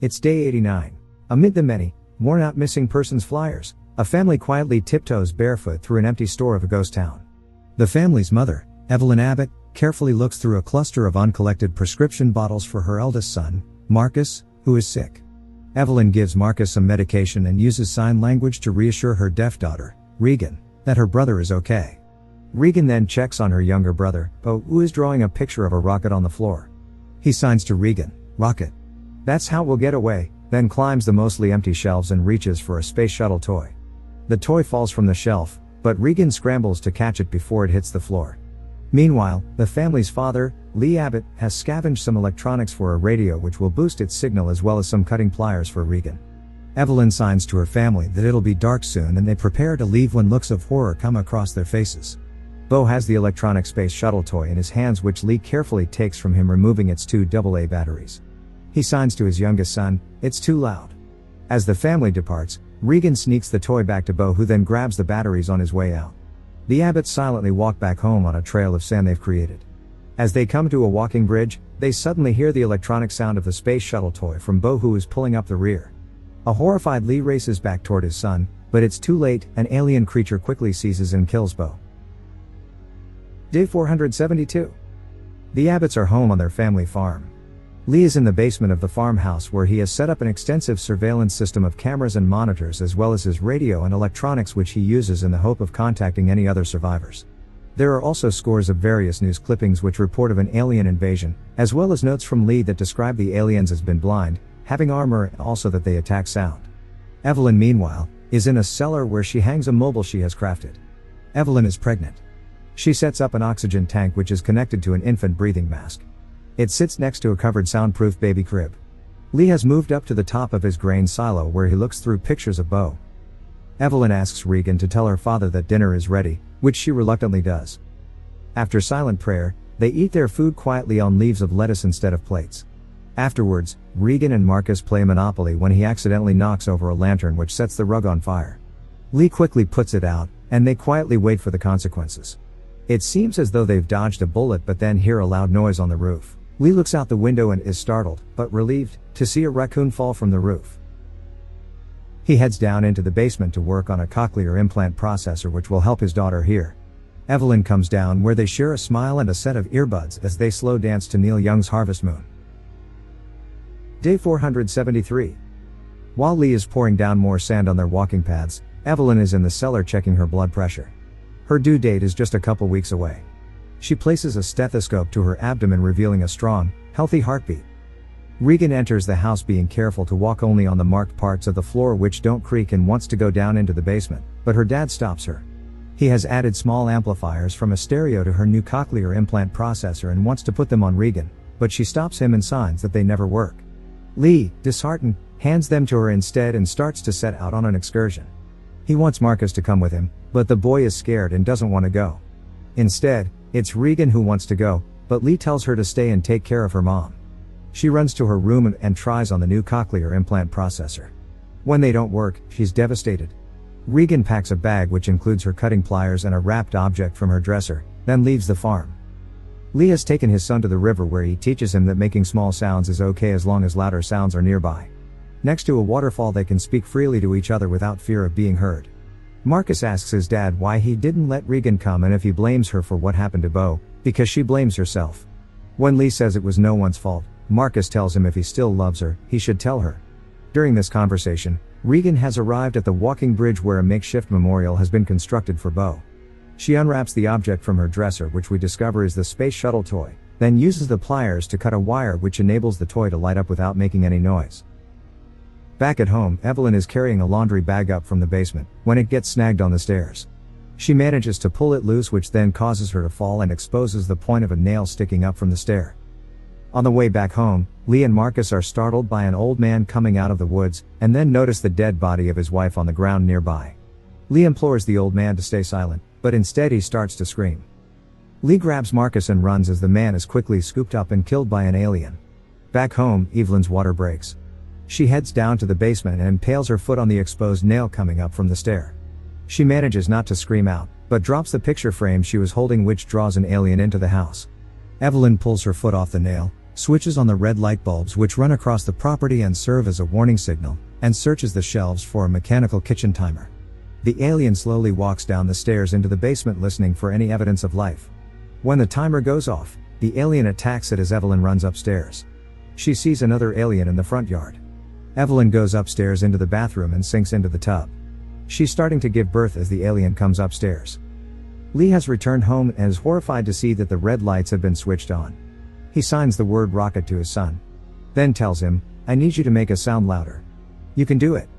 It's day 89. Amid the many, worn-out missing persons flyers, a family quietly tiptoes barefoot through an empty store of a ghost town. The family's mother, Evelyn Abbott, carefully looks through a cluster of uncollected prescription bottles for her eldest son, Marcus, who is sick. Evelyn gives Marcus some medication and uses sign language to reassure her deaf daughter, Regan, that her brother is okay. Regan then checks on her younger brother, Bo, who is drawing a picture of a rocket on the floor. He signs to Regan, "Rocket. That's how we'll get away," then climbs the mostly empty shelves and reaches for a space shuttle toy. The toy falls from the shelf, but Regan scrambles to catch it before it hits the floor. Meanwhile, the family's father, Lee Abbott, has scavenged some electronics for a radio which will boost its signal, as well as some cutting pliers for Regan. Evelyn signs to her family that it'll be dark soon, and they prepare to leave when looks of horror come across their faces. Bo has the electronic space shuttle toy in his hands, which Lee carefully takes from him, removing its 2 AA batteries. He signs to his youngest son, "It's too loud." As the family departs, Regan sneaks the toy back to Bo, who then grabs the batteries on his way out. The Abbotts silently walk back home on a trail of sand they've created. As they come to a walking bridge, they suddenly hear the electronic sound of the space shuttle toy from Bo, who is pulling up the rear. A horrified Lee races back toward his son, but it's too late. An alien creature quickly seizes and kills Bo. Day 472. The Abbotts are home on their family farm. Lee is in the basement of the farmhouse, where he has set up an extensive surveillance system of cameras and monitors, as well as his radio and electronics, which he uses in the hope of contacting any other survivors. There are also scores of various news clippings which report of an alien invasion, as well as notes from Lee that describe the aliens as being blind, having armor, and also that they attack sound. Evelyn, meanwhile, is in a cellar where she hangs a mobile she has crafted. Evelyn is pregnant. She sets up an oxygen tank which is connected to an infant breathing mask. It sits next to a covered soundproof baby crib. Lee has moved up to the top of his grain silo, where he looks through pictures of Bo. Evelyn asks Regan to tell her father that dinner is ready, which she reluctantly does. After silent prayer, they eat their food quietly on leaves of lettuce instead of plates. Afterwards, Regan and Marcus play Monopoly when he accidentally knocks over a lantern, which sets the rug on fire. Lee quickly puts it out, and they quietly wait for the consequences. It seems as though they've dodged a bullet, but then hear a loud noise on the roof. Lee looks out the window and is startled, but relieved, to see a raccoon fall from the roof. He heads down into the basement to work on a cochlear implant processor which will help his daughter hear. Evelyn comes down, where they share a smile and a set of earbuds as they slow dance to Neil Young's Harvest Moon. Day 473. While Lee is pouring down more sand on their walking paths, Evelyn is in the cellar checking her blood pressure. Her due date is just a couple weeks away. She places a stethoscope to her abdomen, revealing a strong, healthy heartbeat. Regan enters the house, being careful to walk only on the marked parts of the floor which don't creak, and wants to go down into the basement, but her dad stops her. He has added small amplifiers from a stereo to her new cochlear implant processor and wants to put them on Regan, but she stops him and signs that they never work. Lee, disheartened, hands them to her instead and starts to set out on an excursion. He wants Marcus to come with him, but the boy is scared and doesn't want to go. Instead, it's Regan who wants to go, but Lee tells her to stay and take care of her mom. She runs to her room and tries on the new cochlear implant processor. When they don't work, she's devastated. Regan packs a bag which includes her cutting pliers and a wrapped object from her dresser, then leaves the farm. Lee has taken his son to the river, where he teaches him that making small sounds is okay as long as louder sounds are nearby. Next to a waterfall, they can speak freely to each other without fear of being heard. Marcus asks his dad why he didn't let Regan come and if he blames her for what happened to Bo, because she blames herself. When Lee says it was no one's fault, Marcus tells him if he still loves her, he should tell her. During this conversation, Regan has arrived at the walking bridge, where a makeshift memorial has been constructed for Bo. She unwraps the object from her dresser, which we discover is the space shuttle toy, then uses the pliers to cut a wire which enables the toy to light up without making any noise. Back at home, Evelyn is carrying a laundry bag up from the basement, when it gets snagged on the stairs. She manages to pull it loose, which then causes her to fall and exposes the point of a nail sticking up from the stair. On the way back home, Lee and Marcus are startled by an old man coming out of the woods, and then notice the dead body of his wife on the ground nearby. Lee implores the old man to stay silent, but instead he starts to scream. Lee grabs Marcus and runs, as the man is quickly scooped up and killed by an alien. Back home, Evelyn's water breaks. She heads down to the basement and impales her foot on the exposed nail coming up from the stair. She manages not to scream out, but drops the picture frame she was holding, which draws an alien into the house. Evelyn pulls her foot off the nail, switches on the red light bulbs which run across the property and serve as a warning signal, and searches the shelves for a mechanical kitchen timer. The alien slowly walks down the stairs into the basement listening for any evidence of life. When the timer goes off, the alien attacks it as Evelyn runs upstairs. She sees another alien in the front yard. Evelyn goes upstairs into the bathroom and sinks into the tub. She's starting to give birth as the alien comes upstairs. Lee has returned home and is horrified to see that the red lights have been switched on. He signs the word rocket to his son. Then tells him, "I need you to make a sound louder. You can do it."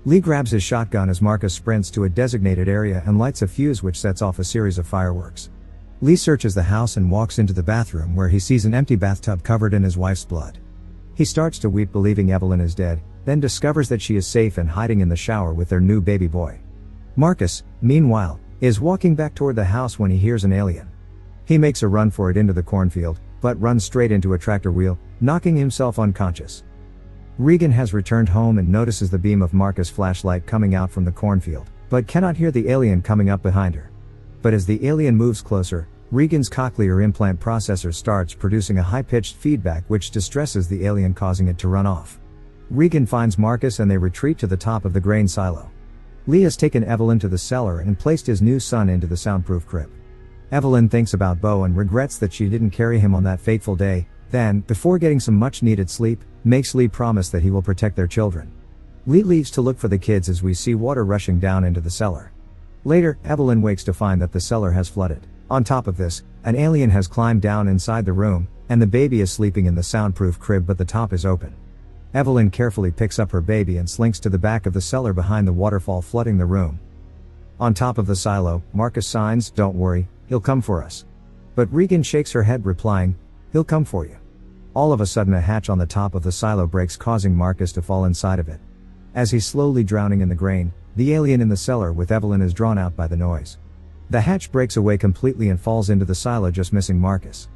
Lee grabs his shotgun as Marcus sprints to a designated area and lights a fuse which sets off a series of fireworks. Lee searches the house and walks into the bathroom where he sees an empty bathtub covered in his wife's blood. He starts to weep believing Evelyn is dead, then discovers that she is safe and hiding in the shower with their new baby boy. Marcus, meanwhile, is walking back toward the house when he hears an alien. He makes a run for it into the cornfield, but runs straight into a tractor wheel, knocking himself unconscious. Regan has returned home and notices the beam of Marcus' flashlight coming out from the cornfield, but cannot hear the alien coming up behind her. But as the alien moves closer, Regan's cochlear implant processor starts producing a high-pitched feedback which distresses the alien, causing it to run off. Regan finds Marcus and they retreat to the top of the grain silo. Lee has taken Evelyn to the cellar and placed his new son into the soundproof crib. Evelyn thinks about Bo and regrets that she didn't carry him on that fateful day, then, before getting some much-needed sleep, makes Lee promise that he will protect their children. Lee leaves to look for the kids as we see water rushing down into the cellar. Later, Evelyn wakes to find that the cellar has flooded. On top of this, an alien has climbed down inside the room, and the baby is sleeping in the soundproof crib but the top is open. Evelyn carefully picks up her baby and slinks to the back of the cellar behind the waterfall flooding the room. On top of the silo, Marcus signs, "Don't worry, he'll come for us." But Regan shakes her head replying, "He'll come for you." All of a sudden a hatch on the top of the silo breaks, causing Marcus to fall inside of it. As he's slowly drowning in the grain, the alien in the cellar with Evelyn is drawn out by the noise. The hatch breaks away completely and falls into the silo, just missing Marcus.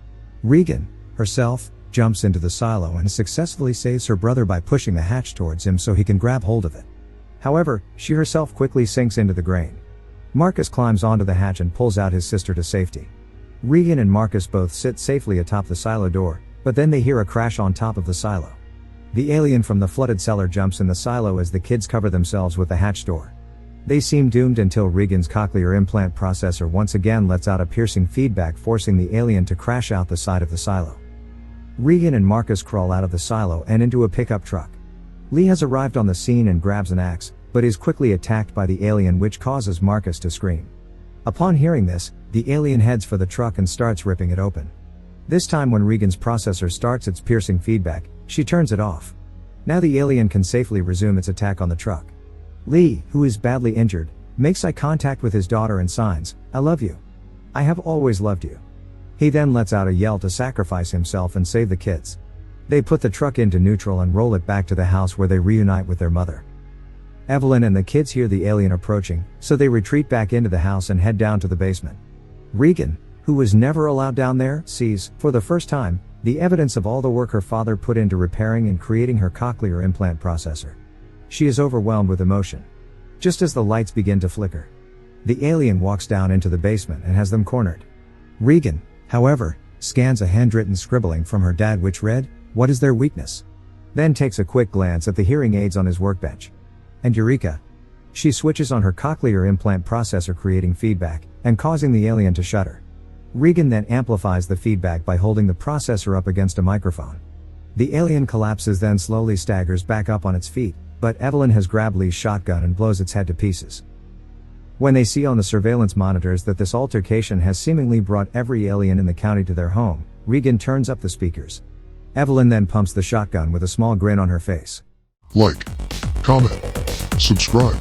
Regan, herself, jumps into the silo and successfully saves her brother by pushing the hatch towards him so he can grab hold of it. However, she herself quickly sinks into the grain. Marcus climbs onto the hatch and pulls out his sister to safety. Regan and Marcus both sit safely atop the silo door, but then they hear a crash on top of the silo. The alien from the flooded cellar jumps in the silo as the kids cover themselves with the hatch door. They seem doomed until Regan's cochlear implant processor once again lets out a piercing feedback, forcing the alien to crash out the side of the silo. Regan and Marcus crawl out of the silo and into a pickup truck. Lee has arrived on the scene and grabs an axe, but is quickly attacked by the alien, which causes Marcus to scream. Upon hearing this, the alien heads for the truck and starts ripping it open. This time when Regan's processor starts its piercing feedback, she turns it off. Now the alien can safely resume its attack on the truck. Lee, who is badly injured, makes eye contact with his daughter and signs, "I love you. I have always loved you." He then lets out a yell to sacrifice himself and save the kids. They put the truck into neutral and roll it back to the house where they reunite with their mother. Evelyn and the kids hear the alien approaching, so they retreat back into the house and head down to the basement. Regan, who was never allowed down there, sees, for the first time, the evidence of all the work her father put into repairing and creating her cochlear implant processor. She is overwhelmed with emotion. Just as the lights begin to flicker, the alien walks down into the basement and has them cornered. Regan, however, scans a handwritten scribbling from her dad which read, "What is their weakness?" Then takes a quick glance at the hearing aids on his workbench. And eureka! She switches on her cochlear implant processor, creating feedback, and causing the alien to shudder. Regan then amplifies the feedback by holding the processor up against a microphone. The alien collapses, then slowly staggers back up on its feet, but Evelyn has grabbed Lee's shotgun and blows its head to pieces. When they see on the surveillance monitors that this altercation has seemingly brought every alien in the county to their home, Regan turns up the speakers. Evelyn then pumps the shotgun with a small grin on her face. Like, comment, subscribe.